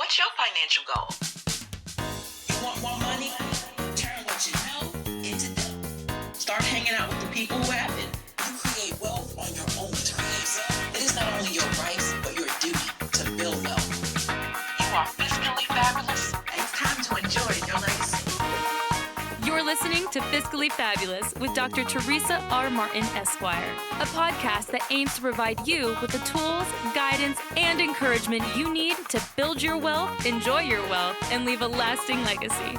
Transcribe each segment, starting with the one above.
What's your financial goal? You want more money? Turn what you know into dough. Start hanging out with the people who have it. You create wealth on your own terms. It is not only your rights, but your duty to build wealth. You are fiscally fabulous. It's time to enjoy your legacy. You're listening to Fiscally Fabulous with Dr. Teresa R. Martin, Esquire, a podcast that aims to provide you with the tools, guidance, and encouragement you need to build your wealth, enjoy your wealth, and leave a lasting legacy.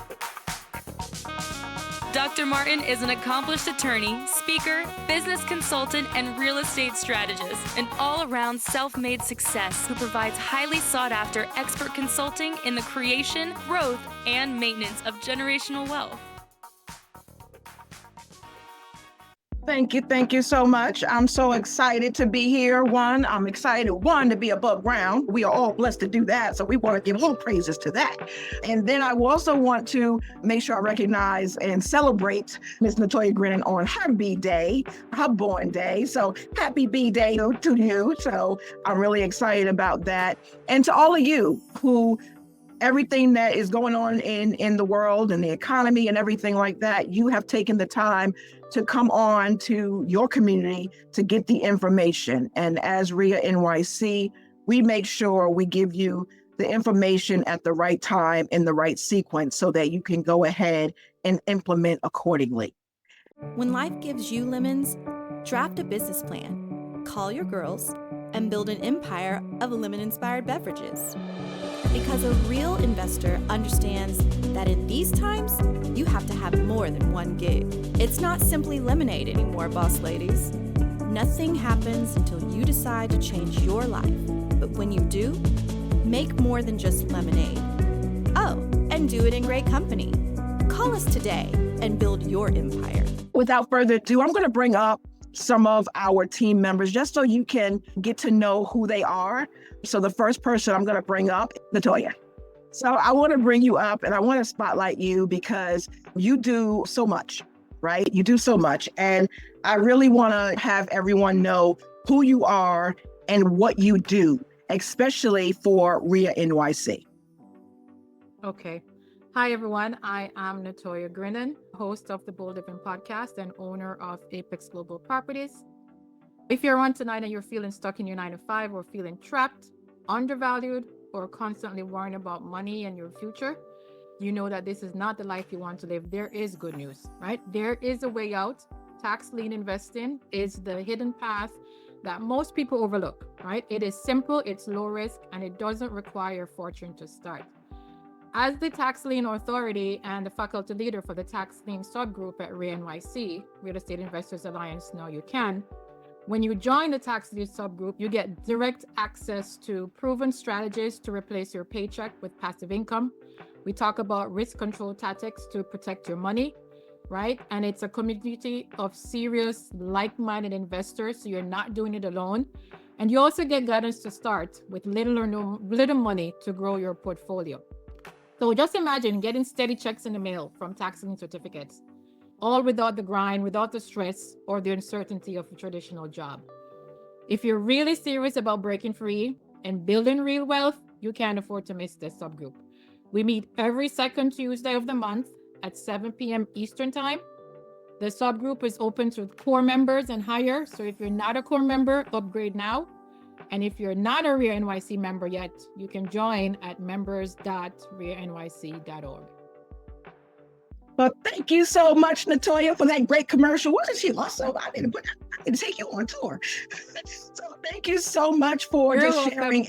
Dr. Martin is an accomplished attorney, speaker, business consultant, and real estate strategist, an all-around self-made success who provides highly sought-after expert consulting in the creation, growth, and maintenance of generational wealth. Thank you so much. I'm so excited to be here. I'm excited to be above ground. We are all blessed to do that, so we want to give all praises to that. And then I also want to make sure I recognize and celebrate Miss Natoyah Grinnon on her B-Day, her born day. So happy B-Day to you. So I'm really excited about that. And to all of you who everything that is going on in the world and the economy and everything like that, you have taken the time to come on to your community to get the information. And as REIA NYC, we make sure we give you the information at the right time in the right sequence so that you can go ahead and implement accordingly. When life gives you lemons, draft a business plan, call your girls, and build an empire of lemon-inspired beverages. Because a real investor understands that in these times, you have to have more than one gig. It's not simply lemonade anymore, boss ladies. Nothing happens until you decide to change your life. But when you do, make more than just lemonade. Oh, and do it in great company. Call us today and build your empire. Without further ado, I'm going to bring up some of our team members just so you can get to know who they are. So the first person I'm going to bring up, Natoyah. So I want to bring you up and I want to spotlight you because you do so much, right? You do so much. And I really want to have everyone know who you are and what you do, especially for REIA NYC. Okay. Hi, everyone. I am Natoyah Grinnon, host of the Bold Living podcast and owner of Apex Global Properties. If you're on tonight and you're feeling stuck in your 9-to-5 or feeling trapped, undervalued, or constantly worrying about money and your future, you know that this is not the life you want to live. There is good news, right? There is a way out. Tax lien investing is the hidden path that most people overlook, right? It is simple, it's low risk, and it doesn't require a fortune to start. As the Tax Lien Authority and the faculty leader for the Tax Lien subgroup at REIA NYC, Real Estate Investors Alliance Now You Can, when you join the Tax Lien subgroup, you get direct access to proven strategies to replace your paycheck with passive income. We talk about risk control tactics to protect your money, right? And it's a community of serious, like-minded investors, so you're not doing it alone. And you also get guidance to start with little money to grow your portfolio. So just imagine getting steady checks in the mail from tax lien certificates, all without the grind, without the stress or the uncertainty of a traditional job. If you're really serious about breaking free and building real wealth, you can't afford to miss this subgroup. We meet every second Tuesday of the month at 7 p.m. Eastern Time. The subgroup is open to core members and higher. So if you're not a core member, upgrade now. And if you're not a REIA NYC member yet, you can join at members.reanyc.org. Well, thank you so much, Natoyah, for that great commercial. Wasn't she awesome? I need to take you on tour. So thank you so much for You're just welcome. sharing.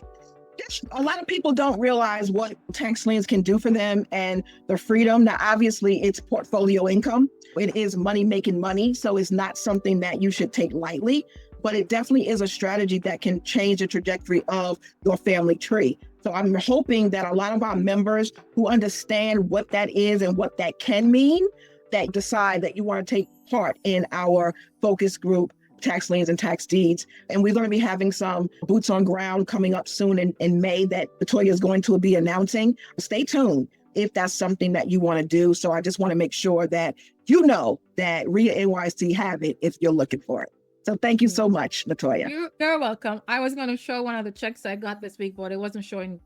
A lot of people don't realize what tax liens can do for them and the freedom. Now, obviously, it's portfolio income. It is money making money. So it's not something that you should take lightly, but it definitely is a strategy that can change the trajectory of your family tree. So I'm hoping that a lot of our members who understand what that is and what that can mean, that decide that you want to take part in our focus group, Tax Liens and Tax Deeds. And we're going to be having some boots on ground coming up soon in May that Natoyah is going to be announcing. Stay tuned if that's something that you want to do. So I just want to make sure that you know that REIA NYC have it if you're looking for it. So thank you so much, Natoyah. You're welcome. I was going to show one of the checks I got this week, but it wasn't showing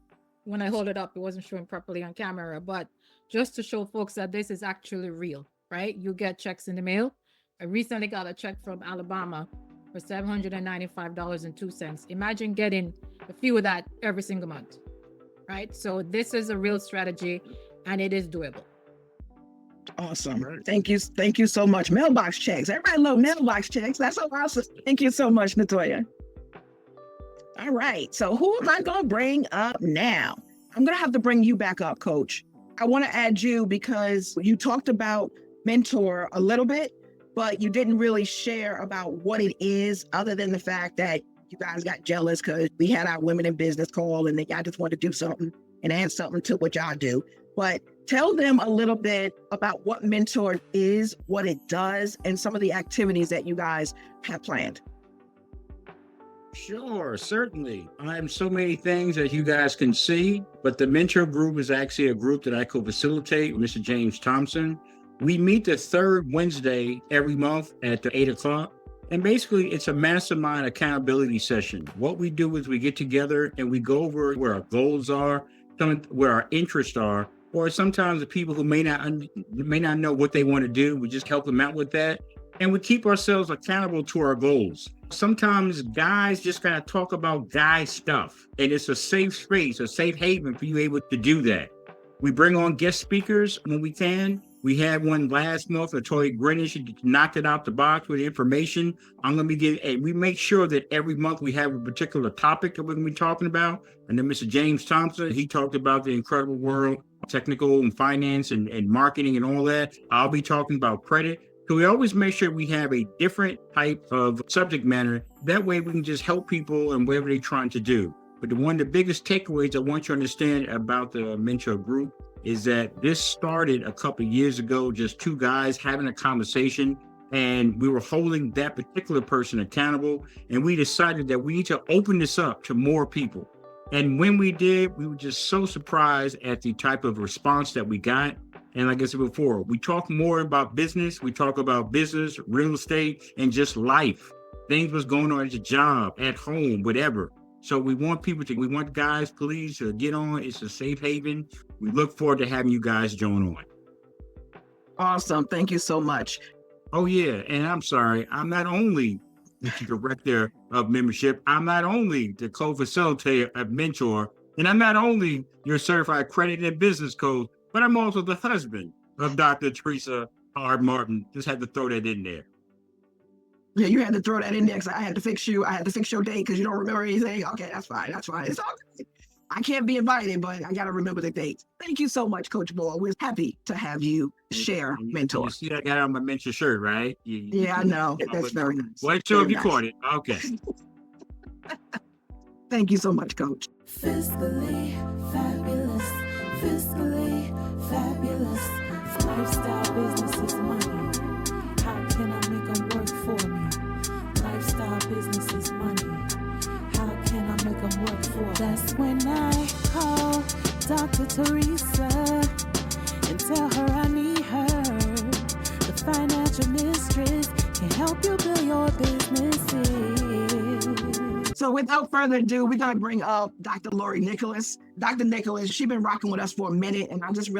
when I hold it up, it wasn't showing properly on camera, but just to show folks that this is actually real, right? You get checks in the mail. I recently got a check from Alabama for $795.02. Imagine getting a few of that every single month, right? So this is a real strategy and it is doable. Awesome. Thank you. Thank you so much. Mailbox checks. Everybody love mailbox checks. That's so awesome. Thank you so much, Natoyah. All right. So who am I going to bring up now? I'm going to have to bring you back up, Coach. I want to add you because you talked about MenTour a little bit, but you didn't really share about what it is other than the fact that you guys got jealous because we had our women in business call and y'all just wanted to do something and add something to what y'all do. But tell them a little bit about what MenTour is, what it does, and some of the activities that you guys have planned. Sure, certainly. I have so many things that you guys can see, but the MenTour Group is actually a group that I co-facilitate with Mr. James Thompson. We meet the third Wednesday every month at 8 o'clock. And basically, it's a mastermind accountability session. What we do is we get together and we go over where our goals are, where our interests are, or sometimes the people who may not know what they want to do, we just help them out with that. And we keep ourselves accountable to our goals. Sometimes guys just gotta talk about guy stuff. And it's a safe space, a safe haven for you able to do that. We bring on guest speakers when we can. We had one last month, Natoyah Grinnon. She knocked it out the box with information. We make sure that every month we have a particular topic that we're gonna be talking about. And then Mr. James Thompson, he talked about the incredible world, technical and finance and marketing and all that. I'll be talking about credit. So we always make sure we have a different type of subject matter. That way we can just help people and whatever they're trying to do. But one of the biggest takeaways I want you to understand about the MenTour Group is that this started a couple of years ago, just two guys having a conversation, and we were holding that particular person accountable. And we decided that we need to open this up to more people. And when we did, we were just so surprised at the type of response that we got. And like I said before, we talk more about business. We talk about business, real estate, and just life. Things was going on at the job, at home, whatever. So we want guys, please get on. It's a safe haven. We look forward to having you guys join on. Awesome. Thank you so much. Oh, yeah. And I'm sorry, I'm not only the director of membership, I'm not only the co-facilitator of MenTour, and I'm not only your certified credit and business coach, but I'm also the husband of Dr. Teresa R. Martin. Just had to throw that in there. Yeah, you had to throw that in there because I had to fix you. I had to fix your date because you don't remember anything. Okay, that's fine. That's fine. It's all good. I can't be invited, but I got to remember the dates. Thank you so much, Coach Ball. We're happy to have you share MenTour. You see, I got on my MenTour shirt, right? Yeah, I know. That's very nice. Wait till you caught it. Okay. Thank you so much, Coach. Fiscally fabulous. Fiscally fabulous. Lifestyle business is money. How can I make them work for me? Lifestyle business is money. How can I make them work for me? That's when I call Dr. Teresa and tell her I need her. The financial mistress can help you build your businesses. So without further ado, we're going to bring up Dr. Lorie Nicholas. Dr. Nicholas, she's been rocking with us for a minute, and I just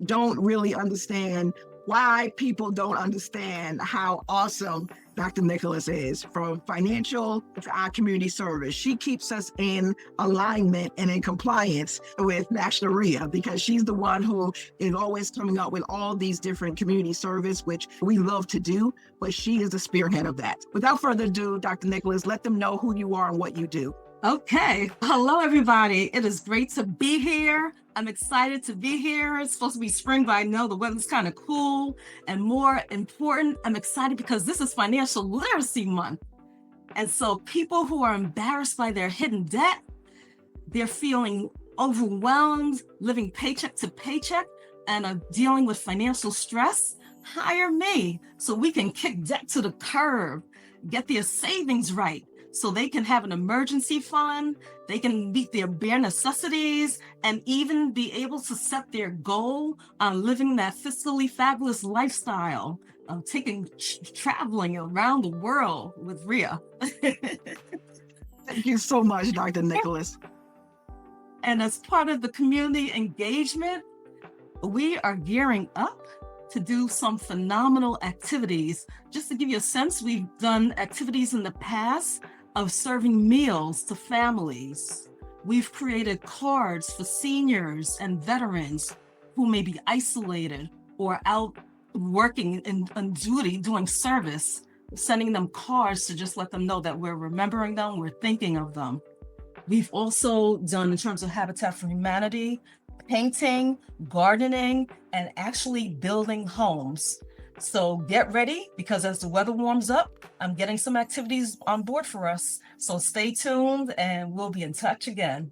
don't understand why people don't understand how awesome Dr. Nicholas is, from financial to our community service. She keeps us in alignment and in compliance with National REIA because she's the one who is always coming up with all these different community service, which we love to do, but she is the spearhead of that. Without further ado, Dr. Nicholas, let them know who you are and what you do. Okay. Hello, everybody. It is great to be here. I'm excited to be here. It's supposed to be spring, but I know the weather's kind of cool. And more important, I'm excited because this is Financial Literacy Month. And so people who are embarrassed by their hidden debt, they're feeling overwhelmed, living paycheck to paycheck, and are dealing with financial stress, hire me so we can kick debt to the curb, get their savings right, so they can have an emergency fund, they can meet their bare necessities, and even be able to set their goal on living that fiscally fabulous lifestyle of traveling around the world with REIA. Thank you so much, Dr. Nicholas. And as part of the community engagement, we are gearing up to do some phenomenal activities. Just to give you a sense, we've done activities in the past of serving meals to families. We've created cards for seniors and veterans who may be isolated or out working on duty, doing service, sending them cards to just let them know that we're remembering them, we're thinking of them. We've also done, in terms of Habitat for Humanity, painting, gardening, and actually building homes. So get ready, because as the weather warms up, I'm getting some activities on board for us. So stay tuned and we'll be in touch again.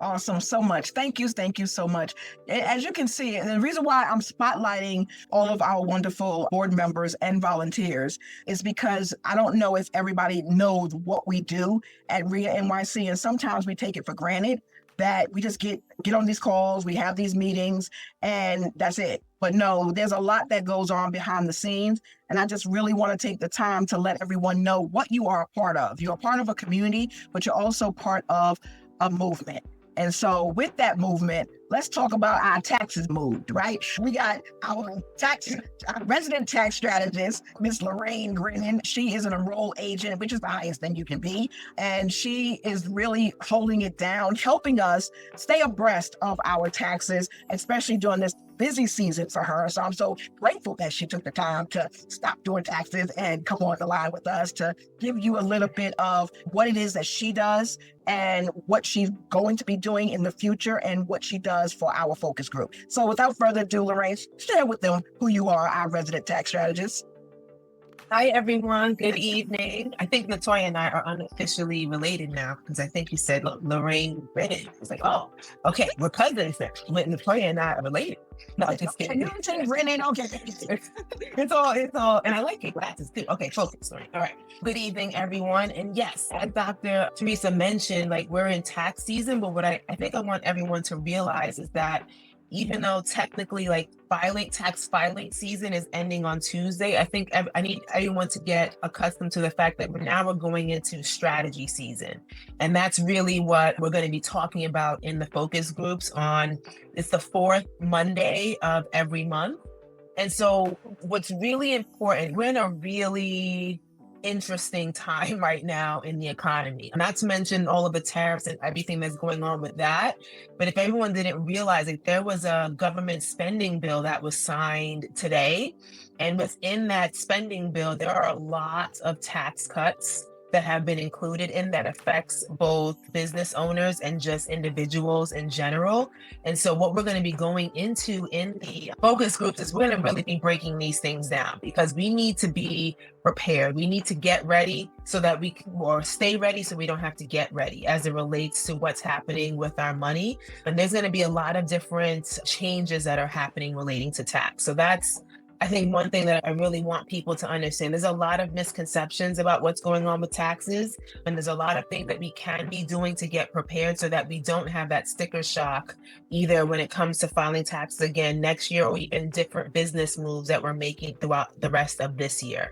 Awesome. So much. Thank you. Thank you so much. As you can see, and the reason why I'm spotlighting all of our wonderful board members and volunteers is because I don't know if everybody knows what we do at REIA NYC. And sometimes we take it for granted that we just get on these calls, we have these meetings, and that's it. But no, there's a lot that goes on behind the scenes. And I just really want to take the time to let everyone know what you are a part of. You're a part of a community, but you're also part of a movement. And so with that movement, let's talk about our taxes moved, right? We got our resident tax strategist, Miss Lorie Nicholas. She is an enrolled agent, which is the highest thing you can be. And she is really holding it down, helping us stay abreast of our taxes, especially during this busy season for her. So I'm so grateful that she took the time to stop doing taxes and come on the line with us to give you a little bit of what it is that she does and what she's going to be doing in the future and what she does for our focus group. So without further ado, Lorraine, share with them who you are, our resident tax strategist. Hi, everyone. Good evening. I think Natoyah and I are unofficially related now because I think you said Lorraine Grinnon. I was like, oh, okay, we're cousins now. Natoyah and I are related. No, just kidding. You say Grinnon? Okay. It's all, and I like your glasses too. Okay, focus. All right. Good evening, everyone. And yes, as Dr. Teresa mentioned, like we're in tax season, but what I think I want everyone to realize is that even though technically like tax filing season is ending on Tuesday, I think I need everyone to get accustomed to the fact that we're going into strategy season. And that's really what we're going to be talking about in the focus groups it's the fourth Monday of every month. And so what's really important, we're in a really interesting time right now in the economy, not to mention all of the tariffs and everything that's going on with that. But if everyone didn't realize it, there was a government spending bill that was signed today. And within that spending bill, there are a lot of tax cuts that have been included in that affects both business owners and just individuals in general. And so what we're going to be going into in the focus groups is we're going to really be breaking these things down because we need to be prepared. We need to get ready so that we can, or stay ready so we don't have to get ready as it relates to what's happening with our money. And there's going to be a lot of different changes that are happening relating to tax. So that's, I think, one thing that I really want people to understand. There's a lot of misconceptions about what's going on with taxes, and there's a lot of things that we can be doing to get prepared so that we don't have that sticker shock, either when it comes to filing taxes again next year or even different business moves that we're making throughout the rest of this year.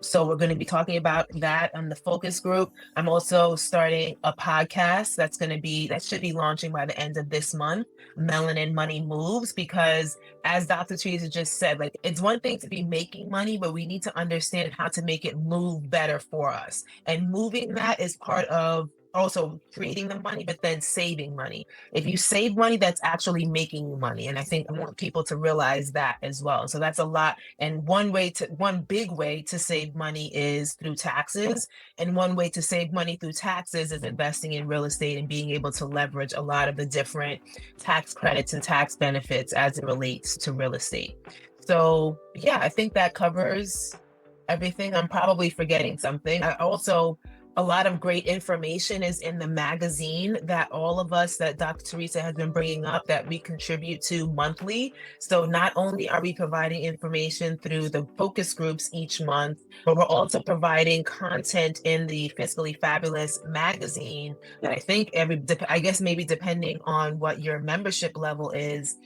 So we're going to be talking about that on the focus group. I'm also starting a podcast that should be launching by the end of this month, Melanin Money Moves, because as Dr. Teresa just said, like it's one thing to be making money, but we need to understand how to make it move better for us. And moving that is part of also creating the money, but then saving money. If you save money, that's actually making you money. And I think I want people to realize that as well. So that's a lot. And one big way to save money is through taxes. And one way to save money through taxes is investing in real estate and being able to leverage a lot of the different tax credits and tax benefits as it relates to real estate. So yeah, I think that covers everything. I'm probably forgetting something. A lot of great information is in the magazine that all of us, that Dr. Teresa has been bringing up, that we contribute to monthly. So not only are we providing information through the focus groups each month, but we're also providing content in the Fiscally Fabulous magazine that I think maybe depending on what your membership level is,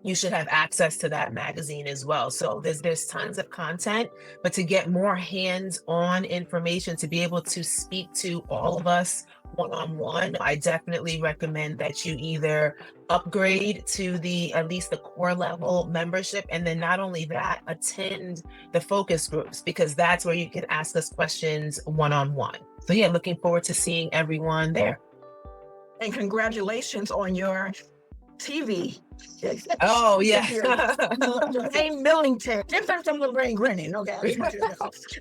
you should have access to that magazine as well. So there's tons of content, but to get more hands-on information, to be able to speak to all of us one-on-one, I definitely recommend that you either upgrade to at least the core level membership. And then not only that, attend the focus groups, because that's where you can ask us questions one-on-one. So yeah, looking forward to seeing everyone there. And congratulations on your TV. Oh, yeah. Lorraine Millington. Different from Lorrie Grinnon, okay?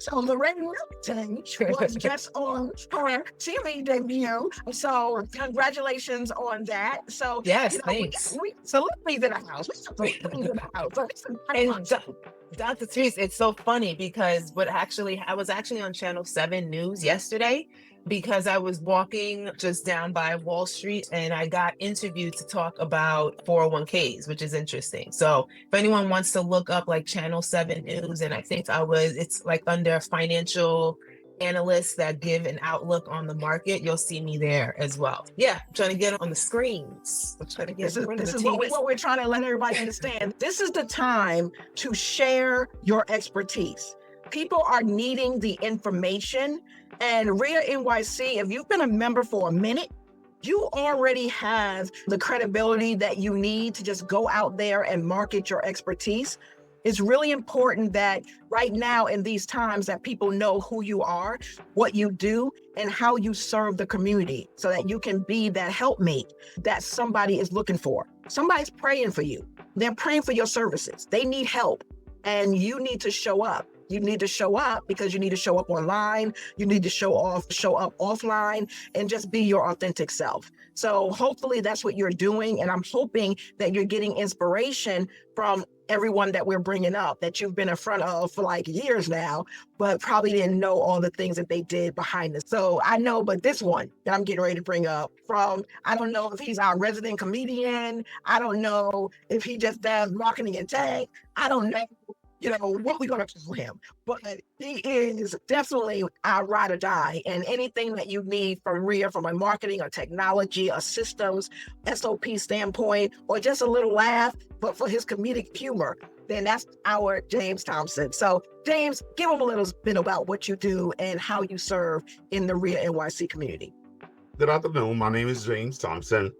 So Lorraine Millington was just on her TV debut. So congratulations on that. So yes, thanks. We celebrities in the house. We celebrities in the house. And Dr. Teresa, it's so funny because I was actually on Channel 7 News yesterday, because I was walking just down by Wall Street and I got interviewed to talk about 401ks, which is interesting. So if anyone wants to look up like Channel 7 News, and I think it's like under financial analysts that give an outlook on the market, you'll see me there as well. Yeah, I'm trying to get on the screens. I'm trying to get this is what we're trying to let everybody understand. This is the time to share your expertise. People are needing the information. And REIA NYC, if you've been a member for a minute, you already have the credibility that you need to just go out there and market your expertise. It's really important that right now in these times that people know who you are, what you do, and how you serve the community so that you can be that helpmate that somebody is looking for. Somebody's praying for you. They're praying for your services. They need help, and you need to show up. You need to show up because you need to show up online. You need to show up offline, and just be your authentic self. So hopefully that's what you're doing. And I'm hoping that you're getting inspiration from everyone that we're bringing up that you've been in front of for like years now, but probably didn't know all the things that they did behind this. So I know, but this one that I'm getting ready to bring up I don't know if he's our resident comedian. I don't know if he just does marketing and tech. I don't know what we're going to call him, but he is definitely our ride or die. And anything that you need from REIA, from a marketing or technology or systems, SOP standpoint, or just a little laugh, but for his comedic humor, then that's our James Thompson. So James, give him a little bit about what you do and how you serve in the REIA NYC community. Good afternoon. My name is James Thompson.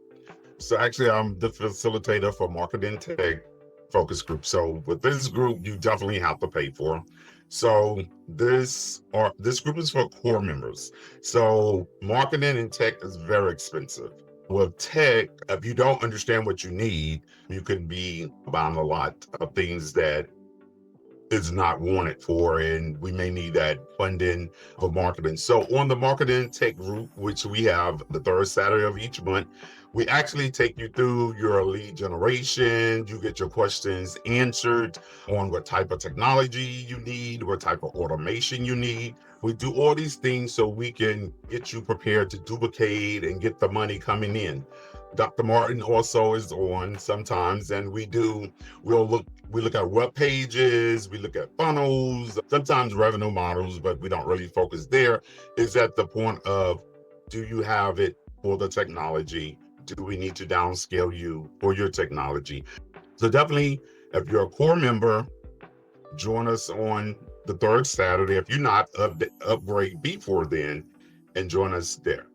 So actually, I'm the facilitator for Marketing Tech Focus Group. So with this group, you definitely have to pay for. So this group is for core members. So marketing and tech is very expensive. With tech, if you don't understand what you need, you could be buying a lot of things that is not wanted for, and we may need that funding for marketing. So on the marketing tech group, which we have the third Saturday of each month, we actually take you through your lead generation. You get your questions answered on what type of technology you need, what type of automation you need. We do all these things so we can get you prepared to duplicate and get the money coming in. Dr. Martin also is on sometimes, and we look at web pages, we look at funnels, sometimes revenue models, but we don't really focus there. Is at the point of, do you have it for the technology? Do we need to downscale you for your technology? So definitely, if you're a core member, join us on the third Saturday. If you're not, upgrade before then and join us there.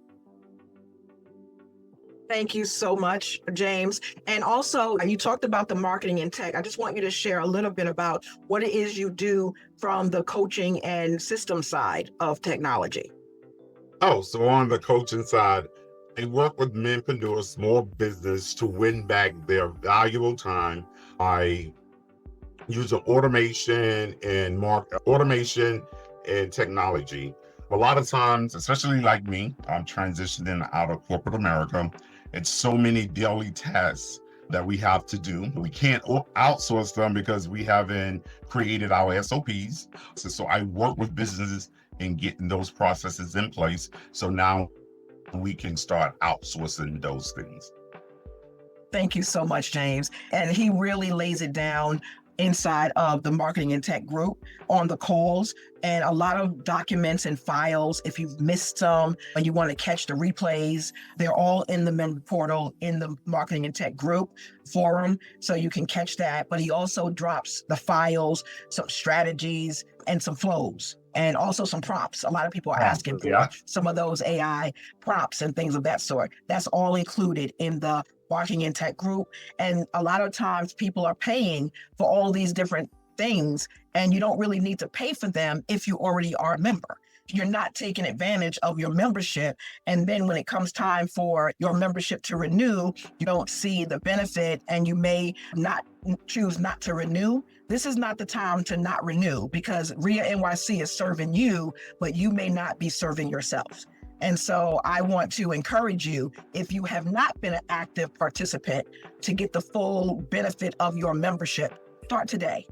Thank you so much, James. And also, you talked about the marketing and tech. I just want you to share a little bit about what it is you do from the coaching and system side of technology. Oh, so on the coaching side, I work with menpreneurs, small business, to win back their valuable time. I use automation and technology. A lot of times, especially like me, I'm transitioning out of corporate America. It's so many daily tasks that we have to do. We can't outsource them because we haven't created our SOPs. So I work with businesses in getting those processes in place. So now we can start outsourcing those things. Thank you so much, James. And he really lays it down inside of the marketing and tech group on the calls, and a lot of documents and files. If you've missed some and you want to catch the replays, they're all in the member portal in the marketing and tech group forum, so you can catch that. But he also drops the files, some strategies, and some flows and also some prompts. A lot of people are asking for some of those AI prompts and things of that sort. That's all included in the Marketing in Tech group. And a lot of times people are paying for all these different things, and you don't really need to pay for them if you already are a member. You're not taking advantage of your membership. And then when it comes time for your membership to renew, you don't see the benefit and you may not choose not to renew. This is not the time to not renew, because REIA NYC is serving you, but you may not be serving yourself. And so I want to encourage you, if you have not been an active participant, to get the full benefit of your membership, start today.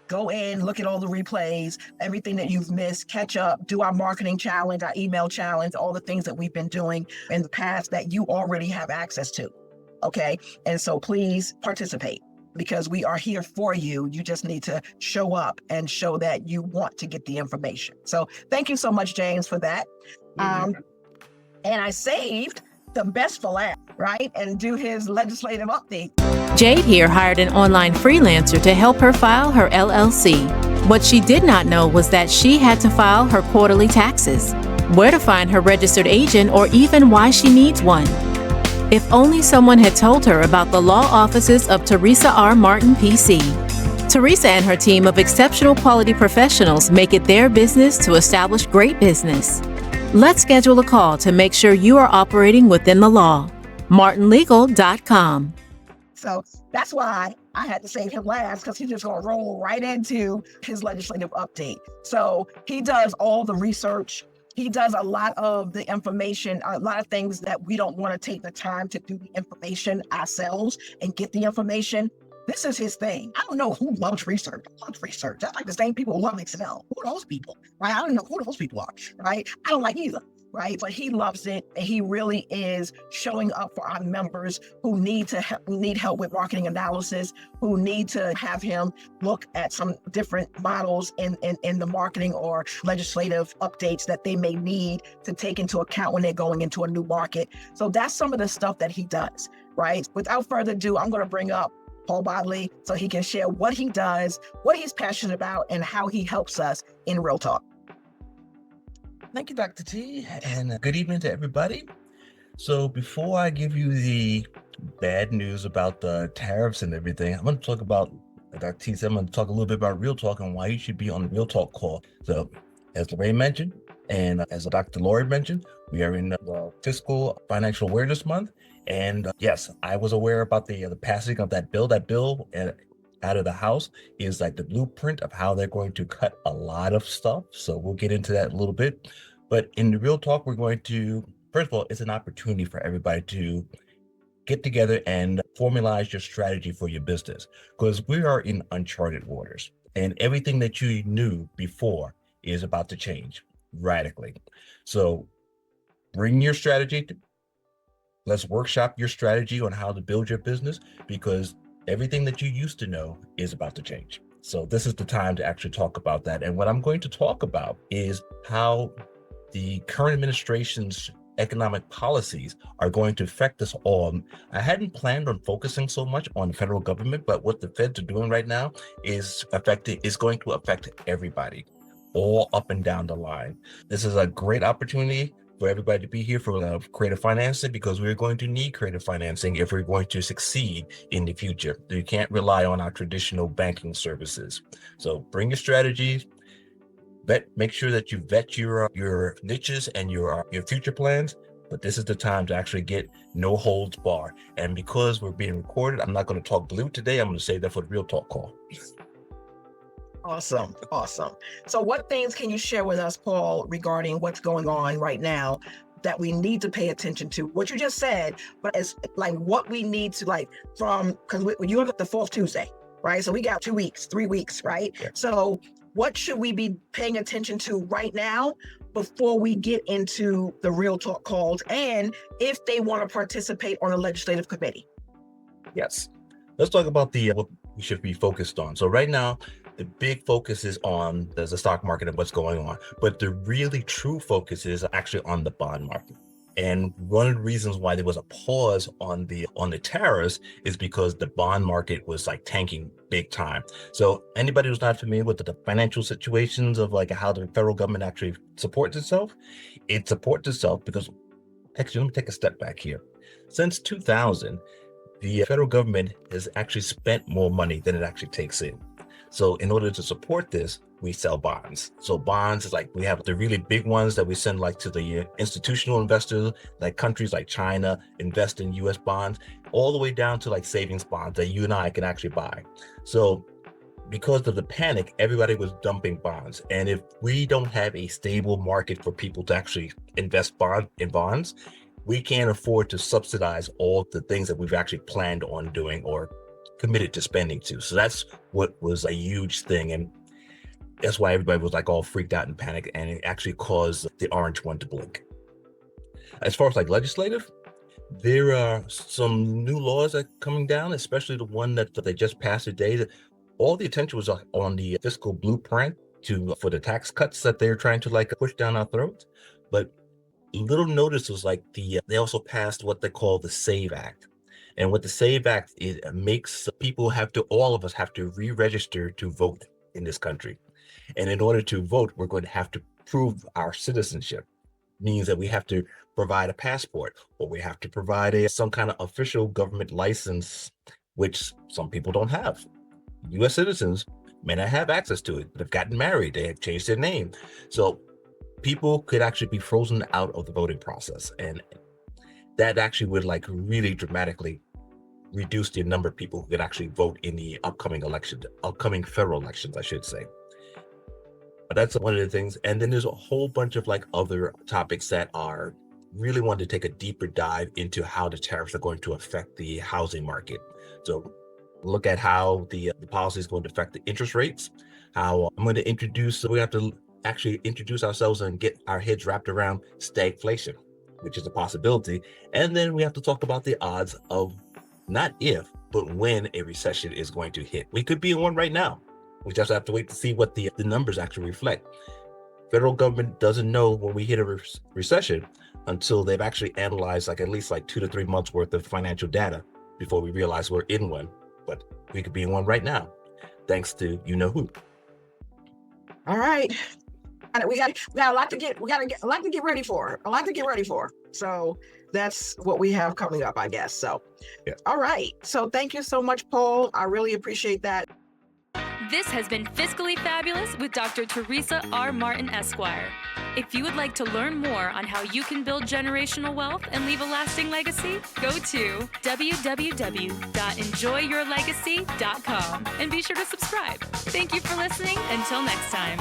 Go in, look at all the replays, everything that you've missed, catch up, do our marketing challenge, our email challenge, all the things that we've been doing in the past that you already have access to, okay? And so please participate, because we are here for you. You just need to show up and show that you want to get the information. So thank you so much, James, for that. And I saved the best for last, right? And do his legislative update. Jade here hired an online freelancer to help her file her LLC. What she did not know was that she had to file her quarterly taxes, where to find her registered agent, or even why she needs one. If only someone had told her about the law offices of Teresa R. Martin, PC. Teresa and her team of exceptional quality professionals make it their business to establish great business. Let's schedule a call to make sure you are operating within the law. martinlegal.com. So that's why I had to save him last, because he's just going to roll right into his legislative update. So he does all the research. He does a lot of the information, a lot of things that we don't want to take the time to do the information ourselves and get the information. This is his thing. I don't know who loves research. Loves research. That's like the same people who love Excel. Who are those people? Right? I don't know who those people are. Right? I don't like either. Right? But he loves it, and he really is showing up for our members who need help with marketing analysis, who need to have him look at some different models in the marketing or legislative updates that they may need to take into account when they're going into a new market. So that's some of the stuff that he does. Right? Without further ado, I'm going to bring up Paul Bodley so he can share what he does, what he's passionate about, and how he helps us in Real Talk. Thank you, Dr. T, and good evening to everybody. So before I give you the bad news about the tariffs and everything, I'm going to talk about, Dr. T said, I'm going to talk a little bit about Real Talk and why you should be on the Real Talk call. So as Lorraine mentioned, and as Dr. Lorie mentioned, we are in the Fiscal Financial Awareness Month. And yes, I was aware about the passing of that bill. That bill out of the House is like the blueprint of how they're going to cut a lot of stuff. So we'll get into that a little bit. But in the Real Talk, we're going to, first of all, it's an opportunity for everybody to get together and formalize your strategy for your business, because we are in uncharted waters, and everything that you knew before is about to change radically. So bring your strategy. Let's workshop your strategy on how to build your business, because everything that you used to know is about to change. So this is the time to actually talk about that. And what I'm going to talk about is how the current administration's economic policies are going to affect us all. I hadn't planned on focusing so much on the federal government, but what the feds are doing right now is going to affect everybody, all up and down the line. This is a great opportunity for everybody to be here for creative financing, because we're going to need creative financing if we're going to succeed in the future. You can't rely on our traditional banking services. So bring your strategies, make sure that you vet your niches and your future plans. But this is the time to actually get no holds bar. And because we're being recorded, I'm not going to talk blue today. I'm going to save that for the Real Talk call. Awesome. So what things can you share with us, Paul, regarding what's going on right now that we need to pay attention to? What you just said, but it's like what we need to because you have the fourth Tuesday, right? So we got 2 weeks, 3 weeks, right? Yeah. So what should we be paying attention to right now before we get into the Real Talk calls, and if they want to participate on a legislative committee? Yes. Let's talk about what we should be focused on. So right now, the big focus is on the stock market and what's going on, but the really true focus is actually on the bond market. And one of the reasons why there was a pause on the tariffs is because the bond market was like tanking big time. So anybody who's not familiar with the financial situations of like how the federal government actually supports itself, it supports itself because, actually, let me take a step back here. Since 2000, the federal government has actually spent more money than it actually takes in. So in order to support this, we sell bonds. So bonds is like, we have the really big ones that we send like to the institutional investors, like countries like China invest in US bonds, all the way down to like savings bonds that you and I can actually buy. So because of the panic, everybody was dumping bonds. And if we don't have a stable market for people to actually invest in bonds, we can't afford to subsidize all the things that we've actually planned on doing or committed to spending to. So that's what was a huge thing. And that's why everybody was like all freaked out and panicked, and it actually caused the orange one to blink. As far as like legislative, there are some new laws that are coming down, especially the one that they just passed today. That all the attention was on the fiscal blueprint for the tax cuts that they're trying to like push down our throats. But little notice was like they also passed what they call the SAVE Act. And what the SAVE Act, it makes all of us have to re-register to vote in this country. And in order to vote, we're going to have to prove our citizenship. Means that we have to provide a passport, or we have to provide some kind of official government license, which some people don't have. U.S. citizens may not have access to it. They've gotten married, they have changed their name. So people could actually be frozen out of the voting process. And that actually would like really dramatically reduce the number of people who could actually vote in the upcoming federal elections, I should say. But that's one of the things. And then there's a whole bunch of like other topics that are really wanting to take a deeper dive into how the tariffs are going to affect the housing market. So look at how the policy is going to affect the interest rates, how I'm going to we have to actually introduce ourselves and get our heads wrapped around stagflation, which is a possibility. And then we have to talk about the odds of not if, but when a recession is going to hit. We could be in one right now. We just have to wait to see what the numbers actually reflect. Federal government doesn't know when we hit a recession until they've actually analyzed like at least like 2 to 3 months worth of financial data before we realize we're in one. But we could be in one right now, thanks to you know who. All right. We got a lot to get ready for. So that's what we have coming up, I guess. So, yeah. All right. So thank you so much, Paul. I really appreciate that. This has been Fiscally Fabulous with Dr. Teresa R. Martin, Esquire. If you would like to learn more on how you can build generational wealth and leave a lasting legacy, go to www.enjoyyourlegacy.com and be sure to subscribe. Thank you for listening. Until next time.